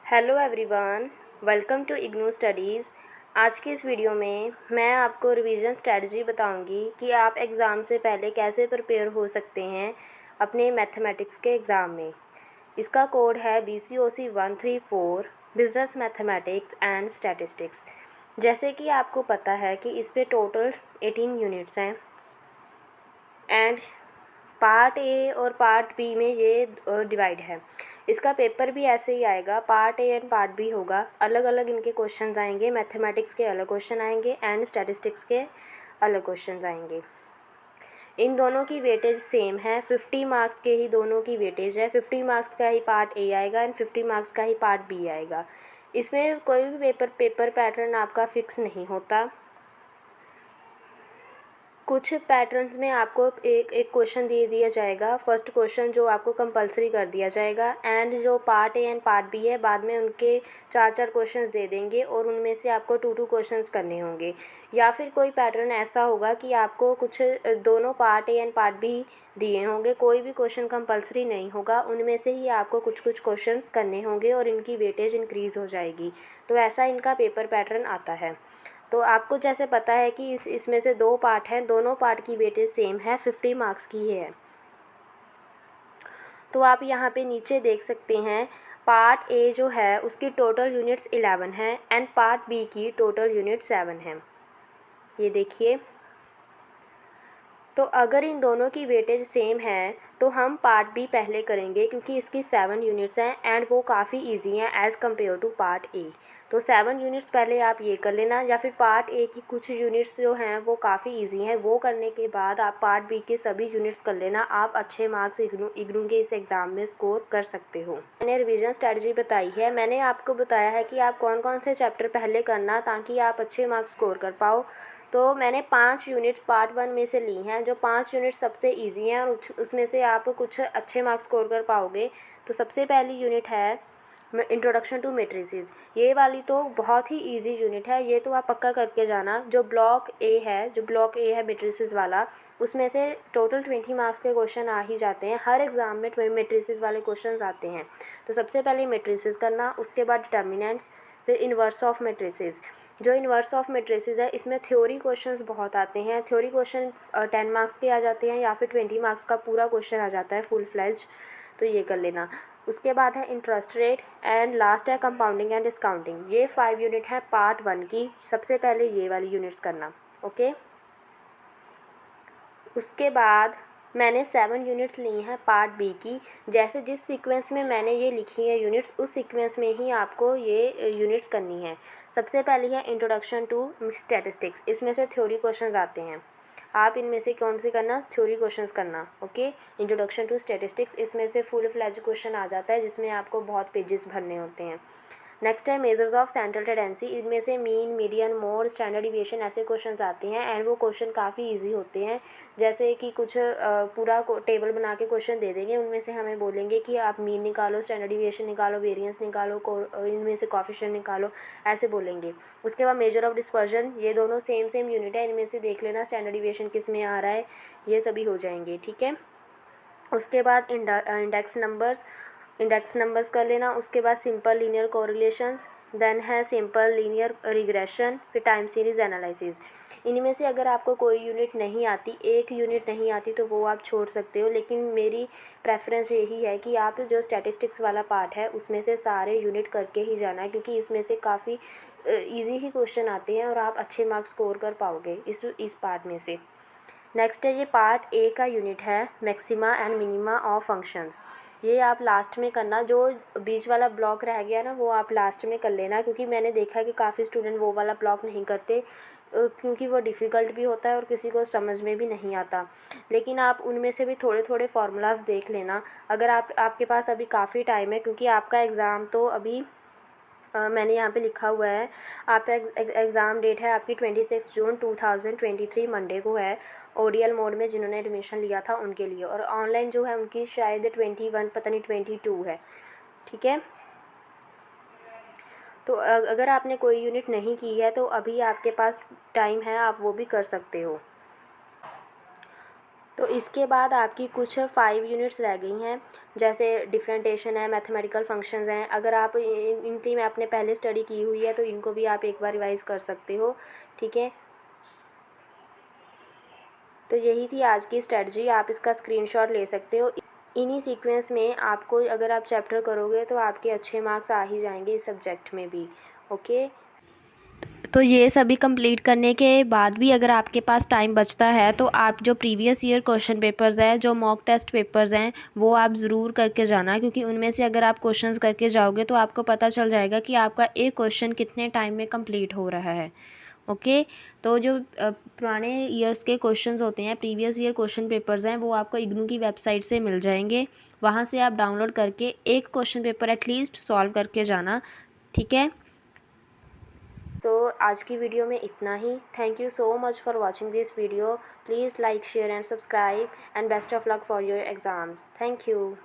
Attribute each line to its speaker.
Speaker 1: Hello everyone, welcome to IGNOU studies. आज की इस वीडियो में मैं आपको रिवीजन स्ट्रेटजी बताऊंगी कि आप एग्ज़ाम से पहले कैसे प्रिपेयर हो सकते हैं अपने मैथमेटिक्स के एग्ज़ाम में। इसका कोड है BCOC 134 business mathematics and statistics. जैसे कि आपको पता है कि इस पे टोटल 18 यूनिट्स हैं एंड पार्ट ए और पार्ट बी में ये डिवाइड है। इसका पेपर भी ऐसे ही आएगा, part A and part B होगा, अलग अलग इनके क्वेश्चंस आएंगे। मैथमेटिक्स के अलग क्वेश्चन आएंगे एंड स्टैटिस्टिक्स के अलग क्वेश्चंस आएंगे। इन दोनों की वेटेज सेम है, 50 मार्क्स के ही दोनों की वेटेज है। 50 मार्क्स का ही पार्ट ए आएगा एंड 50 मार्क्स का ही पार्ट बी आएगा। इसमें कोई भी पेपर पैटर्न आपका फिक्स नहीं होता। कुछ पैटर्न्स में आपको एक एक क्वेश्चन दे दिया जाएगा, फर्स्ट क्वेश्चन जो आपको कंपलसरी कर दिया जाएगा, एंड जो part A and part B है बाद में उनके चार चार क्वेश्चंस दे देंगे और उनमें से आपको टू क्वेश्चंस करने होंगे। या फिर कोई पैटर्न ऐसा होगा कि आपको कुछ दोनों part A and part B दिए होंगे, कोई भी क्वेश्चन कंपलसरी नहीं होगा, उनमें से ही आपको कुछ कुछ क्वेश्चंस करने होंगे और इनकी वेटेज इंक्रीज़ हो जाएगी। तो ऐसा इनका पेपर पैटर्न आता है। तो आपको जैसे पता है कि इसमें से दो पार्ट हैं, दोनों पार्ट की वेटेज सेम है, 50 मार्क्स की है। तो आप यहाँ पे नीचे देख सकते हैं, पार्ट ए जो है उसकी टोटल यूनिट्स 11 हैं एंड पार्ट बी की टोटल यूनिट 7 हैं। ये देखिए, तो अगर इन दोनों की वेटेज सेम है तो हम पार्ट बी पहले करेंगे क्योंकि इसकी 7 यूनिट्स हैं एंड वो काफ़ी इजी हैं as compare to part A. तो 7 यूनिट्स पहले आप ये कर लेना, या फिर पार्ट ए की कुछ यूनिट्स जो हैं वो काफ़ी इजी हैं, वो करने के बाद आप पार्ट बी के सभी यूनिट्स कर लेना। आप अच्छे मार्क्स इग्नू के इस एग्ज़ाम में स्कोर कर सकते हो। मैंने रिवीजन स्ट्रेटजी बताई है, मैंने आपको बताया है कि आप कौन कौन से चैप्टर पहले करना ताकि आप अच्छे मार्क्स स्कोर कर पाओ। तो मैंने 5 यूनिट्स पार्ट 1 में से ली हैं, जो 5 यूनिट्स सबसे इजी हैं और उसमें से आप कुछ अच्छे मार्क्स स्कोर कर पाओगे। तो सबसे पहली यूनिट है इंट्रोडक्शन टू मैट्रिसेस। ये वाली तो बहुत ही इजी यूनिट है, ये तो आप पक्का करके जाना। जो ब्लॉक ए है मैट्रिसेस वाला, उसमें से टोटल 20 मार्क्स के क्वेश्चन आ ही जाते हैं। हर एग्ज़ाम में मैट्रिसेस वाले क्वेश्चन आते हैं। तो सबसे पहले मैट्रिसेस करना, उसके बाद डिटर्मिनेंट्स, फिर इन्वर्स ऑफ मैट्रिसेस। जो इन्वर्स ऑफ मैट्रिसेस है इसमें थ्योरी क्वेश्चंस बहुत आते हैं। थ्योरी क्वेश्चन 10 मार्क्स के आ जाते हैं या फिर 20 मार्क्स का पूरा क्वेश्चन आ जाता है फुल फ्लेज। तो ये कर लेना। उसके बाद है इंटरेस्ट रेट एंड लास्ट है कंपाउंडिंग एंड डिस्काउंटिंग। ये 5 यूनिट है पार्ट 1 की। सबसे पहले ये वाली यूनिट्स करना, ओके। उसके बाद मैंने 7 यूनिट्स ली हैं पार्ट बी की। जैसे जिस सीक्वेंस में मैंने ये लिखी है यूनिट्स, उस सीक्वेंस में ही आपको ये यूनिट्स करनी है। सबसे पहली है इंट्रोडक्शन टू स्टैटिस्टिक्स। इसमें से थ्योरी क्वेश्चंस आते हैं, आप इनमें से कौन से करना, थ्योरी क्वेश्चंस करना, ओके। इंट्रोडक्शन टू स्टैटिस्टिक्स, इसमें से फुल फ्लैज क्वेश्चन आ जाता है जिसमें आपको बहुत पेजेस भरने होते हैं। नेक्स्ट है मेजर्स ऑफ सेंट्रल टेंडेंसी। इनमें से mean, median, mode, standard deviation ऐसे क्वेश्चंस आते हैं एंड वो क्वेश्चन काफ़ी इजी होते हैं। जैसे कि कुछ पूरा टेबल बना के क्वेश्चन दे देंगे, उनमें से हमें बोलेंगे कि आप मीन निकालो, स्टैंडर्ड डिविएशन निकालो, वेरिएंस निकालो, इनमें से कोएफिशिएंट निकालो, ऐसे बोलेंगे। उसके बाद मेजर ऑफ डिस्पर्जन, ये दोनों सेम यूनिट है, इनमें से देख लेना स्टैंडर्ड डिविएशन किस में आ रहा है, ये सभी हो जाएंगे, ठीक है। उसके बाद इंडेक्स नंबर्स कर लेना। उसके बाद सिंपल लीनियर कोरिलेशंस, देन है सिंपल लीनियर रिग्रेशन, फिर टाइम सीरीज एनालिसिस। इनमें से अगर आपको कोई यूनिट नहीं आती, एक यूनिट नहीं आती, तो वो आप छोड़ सकते हो, लेकिन मेरी प्रेफरेंस यही है कि आप जो स्टैटिस्टिक्स वाला पार्ट है उसमें से सारे यूनिट करके ही जाना है, क्योंकि इसमें से काफ़ी ईजी ही क्वेश्चन आते हैं और आप अच्छे मार्क्स स्कोर कर पाओगे इस पार्ट में से। नेक्स्ट है ये पार्ट ए का यूनिट है maxima and minima of functions. ये आप लास्ट में करना, जो बीच वाला ब्लॉक रह गया ना वो आप लास्ट में कर लेना, क्योंकि मैंने देखा है कि काफ़ी स्टूडेंट वो वाला ब्लॉक नहीं करते, क्योंकि वो डिफ़िकल्ट भी होता है और किसी को समझ में भी नहीं आता। लेकिन आप उनमें से भी थोड़े थोड़े फार्मूलाज देख लेना, अगर आपके पास अभी काफ़ी टाइम है, क्योंकि आपका एग्ज़ाम तो अभी मैंने यहाँ पे लिखा हुआ है, आप एग्ज़ाम डेट है आपकी 26 जून 2023 मंडे को है। ओडीएल मोड में जिन्होंने एडमिशन लिया था उनके लिए, और ऑनलाइन जो है उनकी शायद 21 पता नहीं 22 है, ठीक है। तो अगर आपने कोई यूनिट नहीं की है तो अभी आपके पास टाइम है, आप वो भी कर सकते हो। तो इसके बाद आपकी कुछ 5 यूनिट्स रह गई हैं, जैसे डिफरेंटेशन है, मैथमेटिकल फंक्शंस हैं। अगर आप इनकी में आपने पहले स्टडी की हुई है तो इनको भी आप एक बार रिवाइज़ कर सकते हो, ठीक है। तो यही थी आज की स्ट्रेटजी, आप इसका स्क्रीनशॉट ले सकते हो। इन्हीं सीक्वेंस में आपको अगर आप चैप्टर करोगे तो आपके अच्छे मार्क्स आ ही जाएंगे इस सब्जेक्ट में भी, ओके। तो ये सभी कंप्लीट करने के बाद भी अगर आपके पास टाइम बचता है तो आप जो प्रीवियस ईयर क्वेश्चन पेपर्स हैं, जो मॉक टेस्ट पेपर्स हैं, वो आप ज़रूर करके जाना, क्योंकि उनमें से अगर आप क्वेश्चंस करके जाओगे तो आपको पता चल जाएगा कि आपका एक क्वेश्चन कितने टाइम में कंप्लीट हो रहा है, ओके। तो जो पुराने ईयर्स के क्वेश्चंस होते हैं, प्रीवियस ईयर क्वेश्चन पेपर्स हैं, वो आपको इग्नू की वेबसाइट से मिल जाएंगे। वहाँ से आप डाउनलोड करके एक क्वेश्चन पेपर एटलीस्ट सॉल्व करके जाना, ठीक है। तो आज की वीडियो में इतना ही। Thank you so much for watching this video. Please like, share and subscribe, and best of luck for your exams. Thank you.